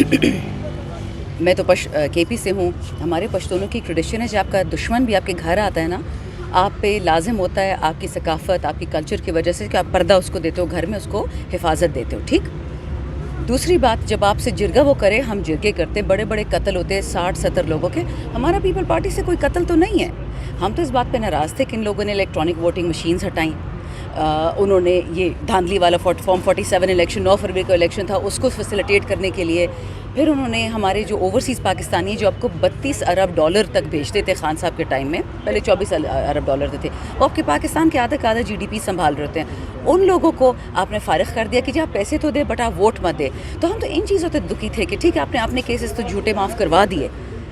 मैं तो KP से हूँ. हमारे पश्तूनों की ट्रेडिशन है जब आपका दुश्मन भी आपके घर आता है ना, आप पे लाजिम होता है आपकी सकाफ़त, आपकी कल्चर की वजह से कि आप पर्दा उसको देते हो, घर में उसको हिफाजत देते हो. ठीक. दूसरी बात, जब आपसे जिरगा वो करे, हम जिरगे करते, बड़े बड़े कत्ल होते हैं 60-70 लोगों के. हमारा पीपल पार्टी से कोई कत्ल तो नहीं है. हम तो इस बात पे नाराज़ थे कि इन लोगों ने इलेक्ट्रॉनिक वोटिंग मशीन्स हटाई. उन्होंने ये धांधली वाला फॉर्म 47 इलेक्शन 9 फरवरी का इलेक्शन था, उसको फैसिलिटेट करने के लिए फिर उन्होंने हमारे जो ओवरसीज़ पाकिस्तानी जो आपको $32 अरब तक भेजते थे खान साहब के टाइम में, पहले $24 अरब थे, वो आपके पाकिस्तान के आधा का आधा GDP संभाल रहे हैं. उन लोगों को आपने फारिग कर दिया कि जी आप पैसे तो दे बट आप वोट मत दे. तो हम तो इन चीज़ों से दुखी थे कि ठीक है आपने अपने केसेस तो झूठे माफ़ करवा दिए,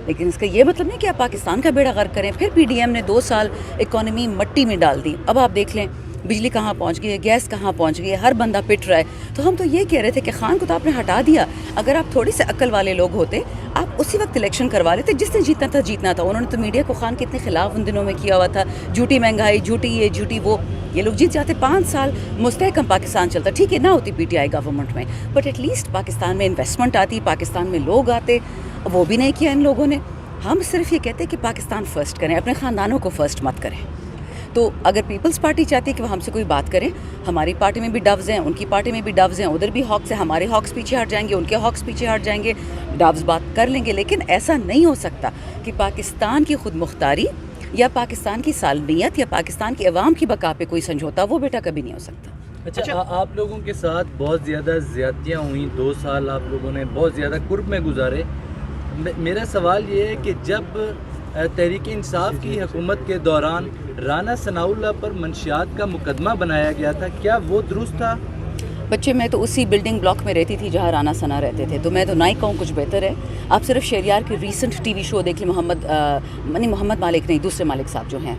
लेकिन इसका ये मतलब नहीं कि आप पाकिस्तान का बेड़ा गर्क करें. फिर PDM ने 2 साल इकॉनमी मट्टी में डाल दी. अब आप देख लें बिजली कहाँ पहुँच गई है, गैस कहाँ पहुँच गई है, हर बंदा पिट रहा है. तो हम तो ये कह रहे थे कि खान को तो आपने हटा दिया. अगर आप थोड़ी से अक्ल वाले लोग होते, आप उसी वक्त इलेक्शन करवा लेते. जिसने जीतना था जीतना था. उन्होंने तो मीडिया को खान के इतने खिलाफ उन दिनों में किया हुआ था, झूठी महंगाई, झूठी ये झूठी वो. ये लोग जीत जाते. 5 साल मुस्तहकम पाकिस्तान चलता. ठीक है ना होती PTI गवर्नमेंट में, बट एटलीस्ट पाकिस्तान में इन्वेस्टमेंट आती, पाकिस्तान में लोग आते. वो भी नहीं किया इन लोगों ने. हम सिर्फ ये कहते हैं कि पाकिस्तान फ़र्स्ट करें, अपने ख़ानदानों को फ़र्स्ट मत करें. तो अगर पीपल्स पार्टी चाहती है कि वो हमसे कोई बात करें, हमारी पार्टी में भी डव्स हैं, उनकी पार्टी में भी डव्स हैं, उधर भी हॉक्स हैं, हमारे हॉक्स पीछे हट जाएंगे, उनके हॉक्स पीछे हट जाएंगे, डव्स बात कर लेंगे. लेकिन ऐसा नहीं हो सकता कि पाकिस्तान की खुद मुख्तारी या पाकिस्तान की सालमियत या पाकिस्तान की अवाम की बका पे कोई समझौता, वो बेटा कभी नहीं हो सकता. अच्छा, आप लोगों के साथ बहुत ज़्यादा ज़्यादतियाँ हुई, 2 साल आप लोगों ने बहुत ज़्यादा कुर्ब में गुजारे. मेरा सवाल ये है कि जब तहरीक इंसाफ की हुकूमत के दौरान राना सनाउल्लाह पर मंशियात का मुकदमा बनाया गया था, क्या वो दुरुस्त था? बच्चे, मैं तो उसी बिल्डिंग ब्लॉक में रहती थी जहाँ राना सना रहते थे, तो मैं तो ना ही कहूँ कुछ बेहतर है. आप सिर्फ शहरियार के रीसेंट TV शो देख लें, मोहम्मद मालिक नहीं, दूसरे मालिक साहब जो हैं,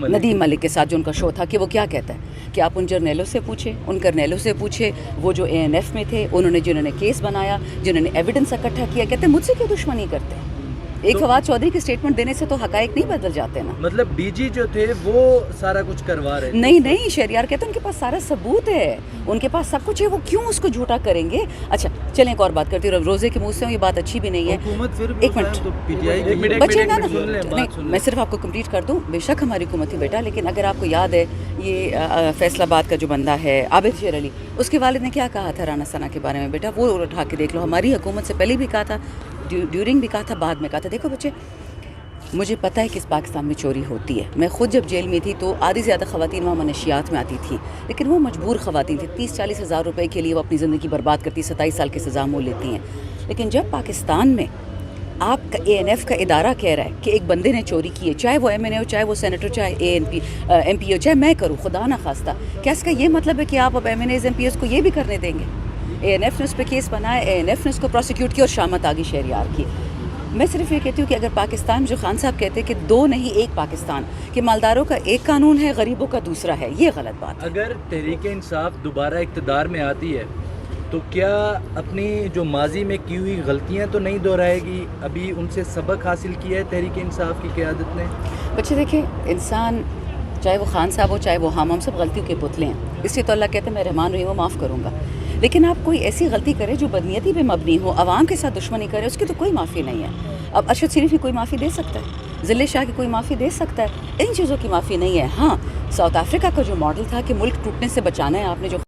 नदीम मलिक के साथ जो उनका शो था, कि वो क्या कहता है कि आप उन जर्नैलों से पूछे, उन करनैलों से पूछे, वो जो ANF में थे, उन्होंने जिन्होंने केस बनाया, जिन्होंने एविडेंस इकट्ठा किया, कहते हैं मुझसे क्यों दुश्मनी करते हैं. एक फवाद चौधरी के स्टेटमेंट देने से तो हकायक नहीं बदल जाते ना. मतलब DG जो थे वो सारा कुछ करवा रहे थे? नहीं, शहरियार कहते हैं उनके पास सारा सबूत है, उनके पास सब कुछ है, वो क्यों उसको झूठा करेंगे. अच्छा चलें एक और बात करती हूँ. रोज़े के मुँह से ये बात अच्छी भी नहीं है. एक मिनट बच्चे ना, मैं सिर्फ आपको कंप्लीट कर दूँ. बेशक हमारी हुकूमत थी बेटा, लेकिन अगर आपको याद है ये फैसलाबाद का जो बंदा है आबिद शेर अली, उसके वालिद ने क्या कहा था राना सना के बारे में बेटा, वो उठा के देख लो. हमारी हुकूमत से पहले भी कहा था, ड्यूरिंग भी कहा था, बाद में कहा था. देखो बच्चे, मुझे पता है कि इस पाकिस्तान में चोरी होती है. मैं ख़ुद जब जेल में थी तो आधी से ज़्यादा ख़वातीन वहाँ मनशियात में आती थी, लेकिन वो मजबूर ख़वातीन थी. 30-40 हज़ार रुपये के लिए वो अपनी ज़िंदगी बर्बाद करती, 27 साल की सज़ा मोल लेती हैं. लेकिन जब पाकिस्तान में आपका ANF का इदारा कह रहा है कि एक बंदे ने चोरी की है, चाहे वो MNA हो, चाहे वो सेनेटर, चाहे MP हो, चाहे मैं करूँ, खुदा ना खास्ता, क्या इसका ये मतलब है कि आप अब MNAs MPs को ये भी करने देंगे? ANF ने उस पर केस बनाया, ANF ने उसको प्रोसिक्यूट किया और शामत आ गई शहरियार की. मैं सिर्फ ये कहती हूँ कि अगर पाकिस्तान, जो खान साहब कहते हैं कि 2 नहीं 1 पाकिस्तान, कि मालदारों का एक कानून है, गरीबों का दूसरा है, ये गलत बात है. अगर तहरीक इंसाफ दोबारा इक़्तिदार में आती है तो क्या अपनी जो माजी में की हुई गलतियाँ तो नहीं दोहराएगी? अभी उनसे सबक हासिल किया है तहरीक इंसाफ की क़यादत ने? बच्चे देखें, इंसान चाहे वो खान साहब हो, चाहे वो हम सब गलतियों के पुतले हैं. इसलिए तो अल्लाह कहते हैं मैं रहमान रहीम, वो माफ़ करूँगा. लेकिन आप कोई ऐसी गलती करें जो बदनीयती पे मबनी हो, आवाम के साथ दुश्मनी करे, उसकी तो कोई माफ़ी नहीं है. अब अरशद शरीफ की कोई माफ़ी दे सकता है, ज़िले शाह की कोई माफ़ी दे सकता है, इन चीज़ों की माफ़ी नहीं है. हाँ, साउथ अफ्रीका का जो मॉडल था कि मुल्क टूटने से बचाना है, आपने जो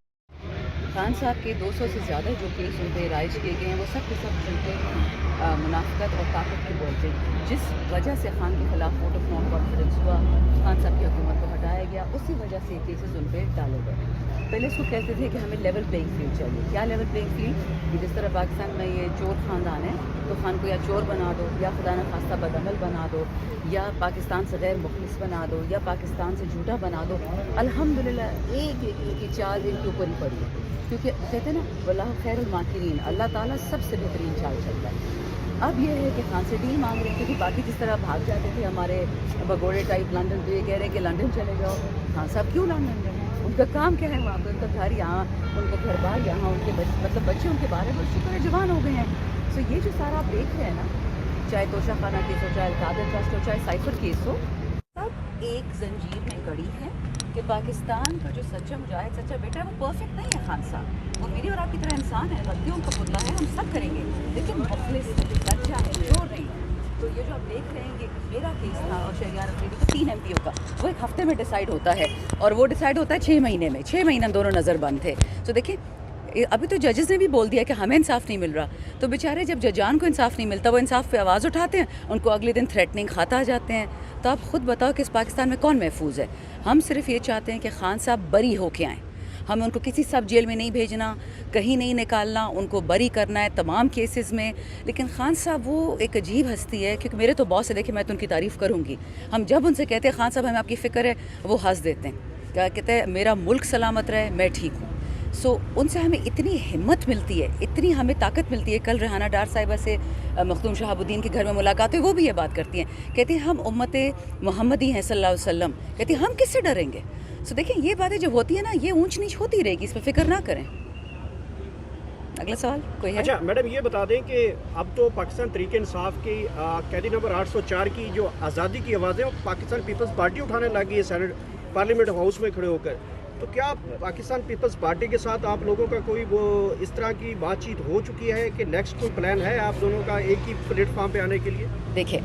खान साहब के 200 से ज़्यादा जो केस उन पर राइज किए गए हैं, वो सब के सब झूठे मुनाफिकत और ताकत के बोलते हैं. जिस वजह से खान के खिलाफ वोट ऑफ नॉन कॉन्फिडेंस हुआ, खान साहब की हुकूमत को हटाया गया, उसी वजह से केसेस उन पर डाले गए. पहले इसको कहते थे कि हमें लेवल प्लेइंग फील्ड चाहिए. क्या लेवल प्लेइंग फील्ड? कि जिस तरह पाकिस्तान में ये चोर ख़ानदान है, तो खान को या चोर बना दो, या खुदा न खास्ता बदअमल बना दो, या पाकिस्तान से गैर मुखलिस बना दो, या पाकिस्तान से झूठा बना दो. अल्हम्दुलिल्लाह एक की चाल इनके ऊपर ही पड़ी है, क्योंकि कहते हैं ना वल्लाहु खैरुल माकिरीन, अल्लाह ताला सबसे बेहतरीन चाल चलता है. अब ये है कि खान से डील मांग रहे हैं, क्योंकि बाकी जिस तरह भाग जाते थे हमारे भगोड़े टाइप लंदन, तो ये कह रहे हैं कि लंदन चले जाओ. खान साहब क्यों लंदन जाए? उनका काम क्या है वहाँ पर? उनका घर यहाँ, उनका घर बार यहाँ, उनके मतलब बच्चे उनके 12 वर्ष के जवान हो गए हैं. तो ये जो सारा आप देख रहे हैं ना, चाहे तोशा खाना केस हो, चाहे कादर ट्रस्ट हो, चाहे साइफर केस हो, सब एक जंजीर में कड़ी है कि पाकिस्तान का जो सच्चा मुजाहिद, सच्चा बेटा है, वो परफेक्ट नहीं है. खान साहब वो मेरी और आपकी तरह इंसान है, गलतियों का पुतला है, हम सब करेंगे. मजलिस है, चर्चा है, जो नहीं है। तो ये जो आप देख रहे हैं कि मेरा केस था और शहरियार अफरीदी का 3 MPO का, वो एक हफ्ते में डिसाइड होता है और वो डिसाइड होता है 6 महीने में। 6 महीने हम दोनों नज़र बंद थे। तो देखिए अभी तो जजेस ने भी बोल दिया कि हमें इंसाफ नहीं मिल रहा, तो बेचारे जब जजान को इंसाफ नहीं मिलता, वो इंसाफ पे आवाज़ उठाते हैं, उनको अगले दिन थ्रेटनिंग खाता आ जाते हैं। तो आप ख़ुद बताओ कि इस पाकिस्तान में कौन महफूज है? हम सिर्फ ये चाहते हैं कि खान साहब बरी होके आएँ। हमें उनको किसी सब जेल में नहीं भेजना, कहीं नहीं निकालना, उनको बरी करना है तमाम केसेस में। लेकिन खान साहब वो एक अजीब हस्ती है, क्योंकि मेरे तो बॉस है, देखिए मैं तो उनकी तारीफ़ करूँगी। हम जब उनसे कहते हैं खान साहब हमें आपकी फ़िक्र है, वो हंस देते हैं, क्या कहते हैं मेरा मुल्क सलामत रहे, मैं ठीक हूँ। सो उनसे हमें इतनी हिम्मत मिलती है, इतनी हमें ताकत मिलती है। कल रेहाना डार साहिबा से मखदूम शहाबुद्दीन के घर में मुलाकात हुई, वो भी ये बात करती हैं, कहती हैं हम उम्मत मोहम्मदी हैं सल्लल्लाहु अलैहि वसल्लम, कहती हैं हम किससे डरेंगे। सो देखिए ये बातें जब होती है ना, ये ऊंच नीच होती रहेगी, इस पर फिक्र ना करें। अगला सवाल कोई है? अच्छा मैडम ये बता दें कि अब तो पाकिस्तान तहरीक इंसाफ की कैदी नंबर 804 की जो आज़ादी की आवाज़ें वो पाकिस्तान पीपल्स पार्टी उठाने लगी है सेनेट पार्लियामेंट हाउस में खड़े होकर। तो क्या पाकिस्तान पीपल्स पार्टी के साथ आप लोगों का कोई वो इस तरह की बातचीत हो चुकी है कि नेक्स्ट कोई प्लान है आप दोनों का एक ही प्लेटफॉर्म पे आने के लिए? देखिए